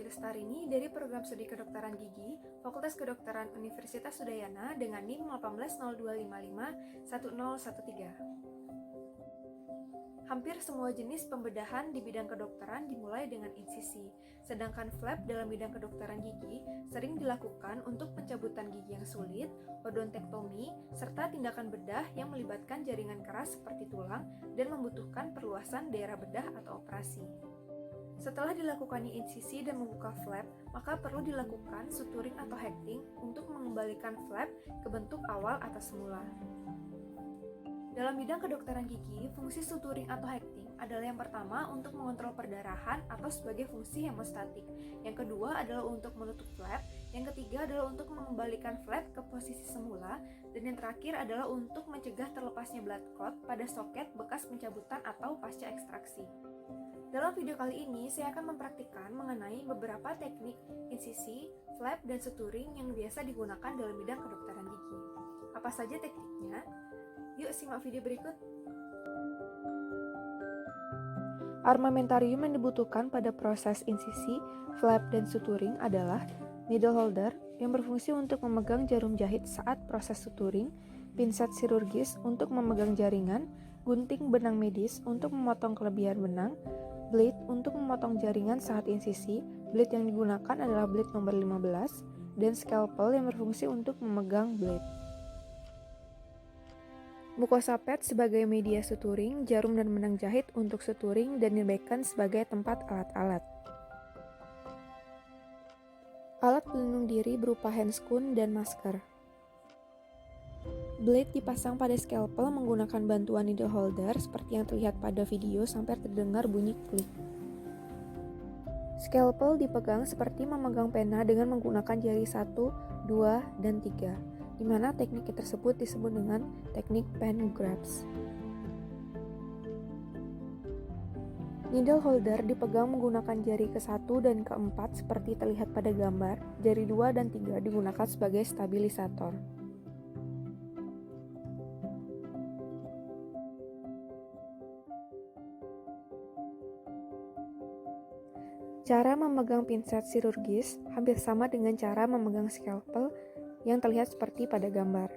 Lestarini dari Program Studi Kedokteran Gigi, Fakultas Kedokteran Universitas Udayana dengan NIM 1802551013. Hampir semua jenis pembedahan di bidang kedokteran dimulai dengan insisi, sedangkan flap dalam bidang kedokteran gigi sering dilakukan untuk pencabutan gigi yang sulit, odontektomi, serta tindakan bedah yang melibatkan jaringan keras seperti tulang dan membutuhkan perluasan daerah bedah atau operasi. Setelah dilakukannya insisi dan membuka flap, maka perlu dilakukan suturing atau hecting untuk mengembalikan flap ke bentuk awal atau semula. Dalam bidang kedokteran gigi, fungsi suturing atau hecting adalah yang pertama untuk mengontrol perdarahan atau sebagai fungsi hemostatik. Yang kedua adalah untuk menutup flap, yang ketiga adalah untuk mengembalikan flap ke posisi semula, dan yang terakhir adalah untuk mencegah terlepasnya blood clot pada soket bekas pencabutan atau pasca ekstraksi. Dalam video kali ini, saya akan mempraktikkan mengenai beberapa teknik insisi, flap, dan suturing yang biasa digunakan dalam bidang kedokteran gigi. Apa saja tekniknya? Yuk simak video berikut. Armamentarium yang dibutuhkan pada proses insisi, flap, dan suturing adalah needle holder yang berfungsi untuk memegang jarum jahit saat proses suturing, pinset chirurgis untuk memegang jaringan, gunting benang medis untuk memotong kelebihan benang, blade untuk memotong jaringan saat insisi. Blade yang digunakan adalah blade nomor 15, dan scalpel yang berfungsi untuk memegang blade. Mukosa pad sebagai media suturing, jarum dan benang jahit untuk suturing, dan bacon sebagai tempat alat-alat. Alat pelindung diri berupa handscoon dan masker. Blade dipasang pada scalpel menggunakan bantuan needle holder seperti yang terlihat pada video sampai terdengar bunyi klik. Scalpel dipegang seperti memegang pena dengan menggunakan jari 1, 2, dan 3. Di mana teknik tersebut disebut dengan teknik pen grabs. Needle holder dipegang menggunakan jari ke-1 dan ke-4 seperti terlihat pada gambar. Jari 2 dan 3 digunakan sebagai stabilisator. Cara memegang pinset chirurgis hampir sama dengan cara memegang scalpel yang terlihat seperti pada gambar.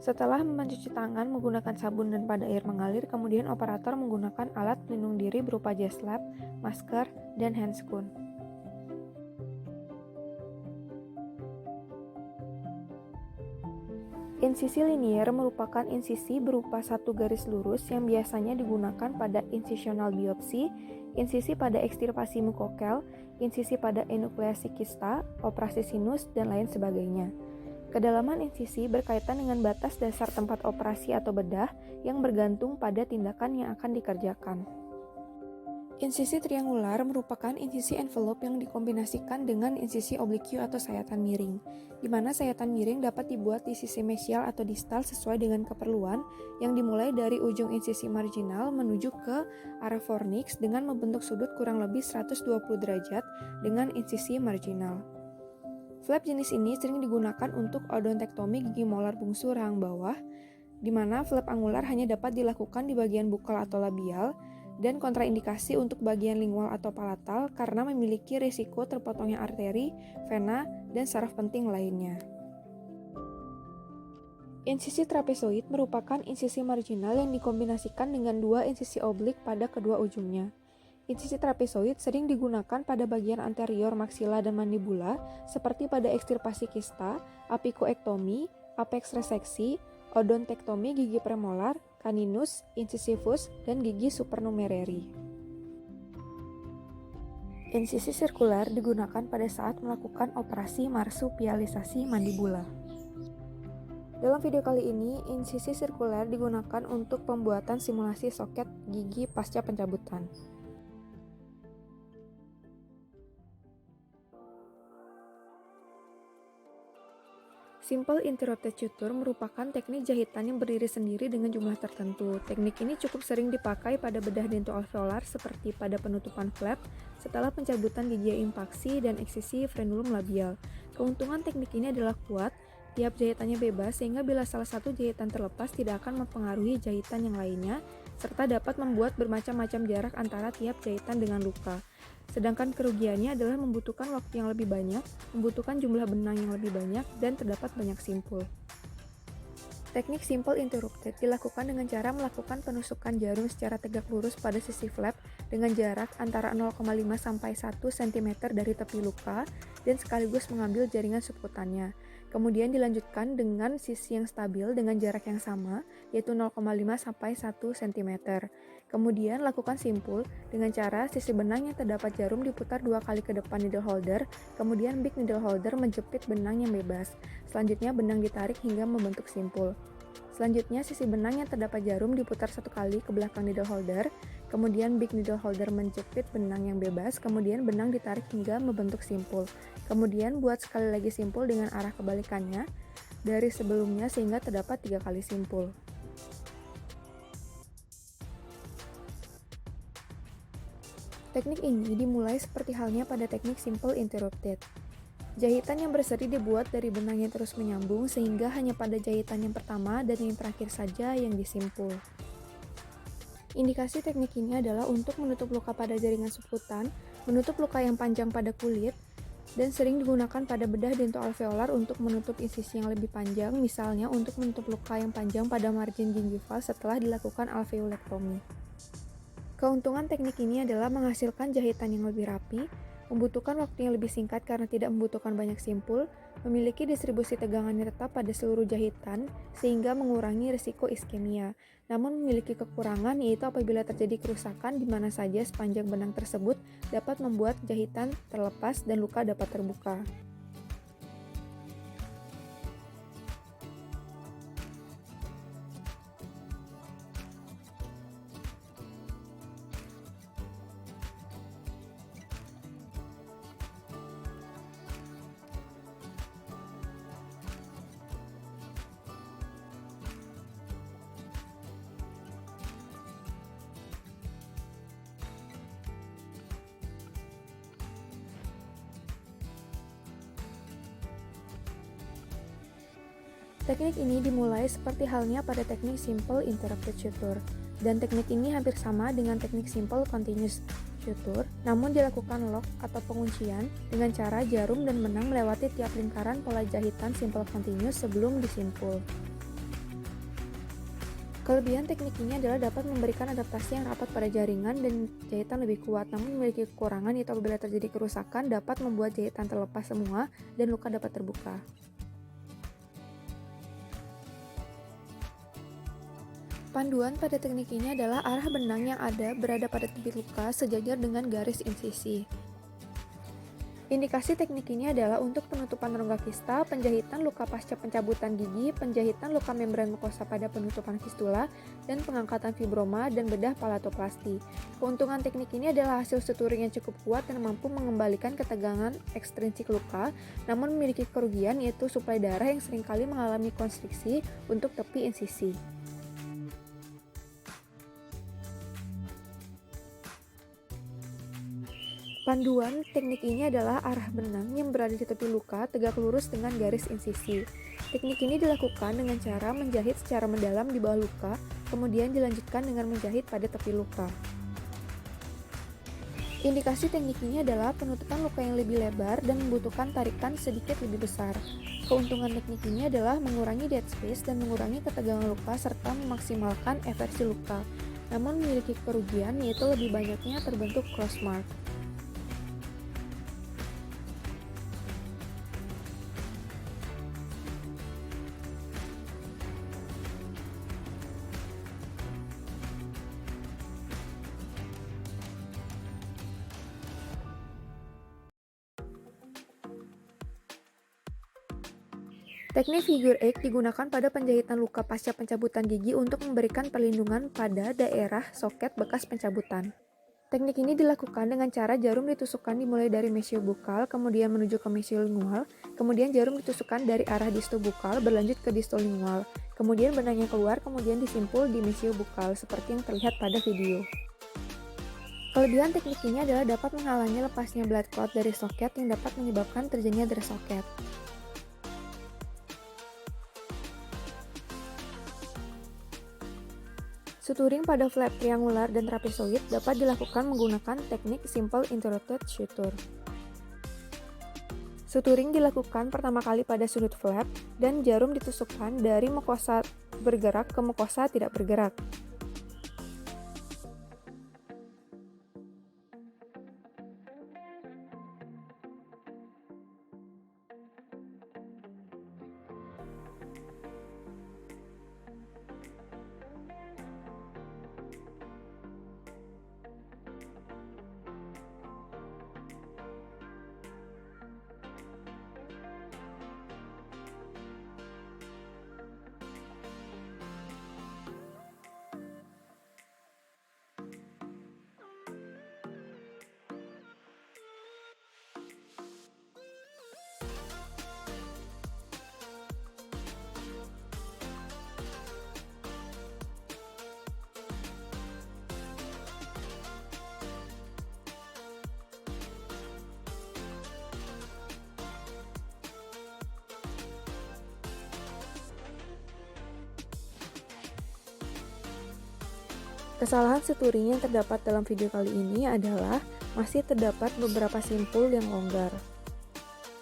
Setelah mencuci tangan menggunakan sabun dan pada air mengalir, kemudian operator menggunakan alat pelindung diri berupa J-slap, masker, dan handscoon. Insisi linier merupakan insisi berupa satu garis lurus yang biasanya digunakan pada incisional biopsi, insisi pada ekstirpasi mukokel, insisi pada enukleasi kista, operasi sinus, dan lain sebagainya. Kedalaman insisi berkaitan dengan batas dasar tempat operasi atau bedah yang bergantung pada tindakan yang akan dikerjakan. Insisi triangular merupakan insisi envelope yang dikombinasikan dengan insisi oblique atau sayatan miring, di mana sayatan miring dapat dibuat di sisi mesial atau distal sesuai dengan keperluan, yang dimulai dari ujung insisi marginal menuju ke arah fornix dengan membentuk sudut kurang lebih 120 derajat dengan insisi marginal. Flap jenis ini sering digunakan untuk odontektomi gigi molar bungsu rahang bawah, di mana flap angular hanya dapat dilakukan di bagian bukal atau labial, dan kontraindikasi untuk bagian lingual atau palatal karena memiliki risiko terpotongnya arteri, vena, dan saraf penting lainnya. Insisi trapezoid merupakan insisi marginal yang dikombinasikan dengan dua insisi oblik pada kedua ujungnya. Insisi trapezoid sering digunakan pada bagian anterior maksila dan mandibula seperti pada ekstirpasi kista, apikoektomi, apex reseksi, odontektomi gigi premolar, caninus, incisivus, dan gigi supernumerary. Insisi sirkular digunakan pada saat melakukan operasi marsupialisasi mandibula. Dalam video kali ini, insisi sirkular digunakan untuk pembuatan simulasi soket gigi pasca pencabutan. Simple interrupted suture merupakan teknik jahitan yang berdiri sendiri dengan jumlah tertentu. Teknik ini cukup sering dipakai pada bedah dentoalveolar seperti pada penutupan flap setelah pencabutan gigi impaksi dan eksisi frenulum labial. Keuntungan teknik ini adalah kuat, tiap jahitannya bebas sehingga bila salah satu jahitan terlepas tidak akan mempengaruhi jahitan yang lainnya serta dapat membuat bermacam-macam jarak antara tiap jahitan dengan luka. Sedangkan kerugiannya adalah membutuhkan waktu yang lebih banyak, membutuhkan jumlah benang yang lebih banyak, dan terdapat banyak simpul. Teknik simple interrupted dilakukan dengan cara melakukan penusukan jarum secara tegak lurus pada sisi flap dengan jarak antara 0,5 sampai 1 cm dari tepi luka dan sekaligus mengambil jaringan subkutannya. Kemudian dilanjutkan dengan sisi yang stabil dengan jarak yang sama, yaitu 0,5 sampai 1 cm. Kemudian lakukan simpul dengan cara sisi benang yang terdapat jarum diputar 2 kali ke depan needle holder, kemudian big needle holder menjepit benang yang bebas. Selanjutnya benang ditarik hingga membentuk simpul. Selanjutnya sisi benang yang terdapat jarum diputar 1 kali ke belakang needle holder, kemudian big needle holder menjepit benang yang bebas, kemudian benang ditarik hingga membentuk simpul. Kemudian buat sekali lagi simpul dengan arah kebalikannya dari sebelumnya sehingga terdapat 3 kali simpul. Teknik ini dimulai seperti halnya pada teknik simple interrupted. Jahitan yang berseri dibuat dari benang yang terus menyambung sehingga hanya pada jahitan yang pertama dan yang terakhir saja yang disimpul. Indikasi teknik ini adalah untuk menutup luka pada jaringan subkutan, menutup luka yang panjang pada kulit, dan sering digunakan pada bedah dentoalveolar untuk menutup insisi yang lebih panjang, misalnya untuk menutup luka yang panjang pada margin gingival setelah dilakukan alveolektomi. Keuntungan teknik ini adalah menghasilkan jahitan yang lebih rapi, membutuhkan waktu yang lebih singkat karena tidak membutuhkan banyak simpul, memiliki distribusi tegangan yang tetap pada seluruh jahitan sehingga mengurangi risiko iskemia. Namun memiliki kekurangan yaitu apabila terjadi kerusakan di mana saja sepanjang benang tersebut dapat membuat jahitan terlepas dan luka dapat terbuka. Teknik ini dimulai seperti halnya pada teknik simple interrupted suture, dan teknik ini hampir sama dengan teknik simple continuous suture, namun dilakukan lock atau penguncian dengan cara jarum dan benang melewati tiap lingkaran pola jahitan simple continuous sebelum disimpul. Kelebihan teknik ini adalah dapat memberikan adaptasi yang rapat pada jaringan dan jahitan lebih kuat, namun memiliki kekurangan yaitu apabila terjadi kerusakan dapat membuat jahitan terlepas semua dan luka dapat terbuka. Panduan pada teknik ini adalah arah benang yang ada berada pada tepi luka sejajar dengan garis insisi. Indikasi teknik ini adalah untuk penutupan rongga kista, penjahitan luka pasca pencabutan gigi, penjahitan luka membran mukosa pada penutupan fistula, dan pengangkatan fibroma dan bedah palatoplasti. Keuntungan teknik ini adalah hasil suturing yang cukup kuat dan mampu mengembalikan ketegangan ekstrinsik luka, namun memiliki kerugian yaitu suplai darah yang seringkali mengalami konstriksi untuk tepi insisi. Panduan teknik ini adalah arah benang yang berada di tepi luka tegak lurus dengan garis insisi. Teknik ini dilakukan dengan cara menjahit secara mendalam di bawah luka, kemudian dilanjutkan dengan menjahit pada tepi luka. Indikasi teknik ini adalah penutupan luka yang lebih lebar dan membutuhkan tarikan sedikit lebih besar. Keuntungan teknik ini adalah mengurangi dead space dan mengurangi ketegangan luka serta memaksimalkan eversi luka, namun memiliki kerugian yaitu lebih banyaknya terbentuk cross mark. Teknik figure eight digunakan pada penjahitan luka pasca pencabutan gigi untuk memberikan perlindungan pada daerah soket bekas pencabutan. Teknik ini dilakukan dengan cara jarum ditusukkan dimulai dari mesial bukal, kemudian menuju ke mesial lingual, kemudian jarum ditusukkan dari arah disto bukal berlanjut ke disto lingual, kemudian benangnya keluar, kemudian disimpul di mesial bukal seperti yang terlihat pada video. Kelebihan teknik ini adalah dapat menghalangi lepasnya blood clot dari soket yang dapat menyebabkan terjadinya dry socket. Suturing pada flap triangular dan trapezoid dapat dilakukan menggunakan teknik simple interrupted suture. Suturing dilakukan pertama kali pada sudut flap dan jarum ditusukkan dari mukosa bergerak ke mukosa tidak bergerak. Kesalahan suturing yang terdapat dalam video kali ini adalah masih terdapat beberapa simpul yang longgar,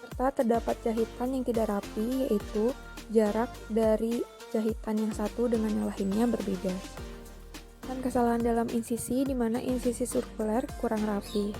serta terdapat jahitan yang tidak rapi, yaitu jarak dari jahitan yang satu dengan yang lainnya berbeda. Dan kesalahan dalam insisi di mana insisi sirkuler kurang rapi.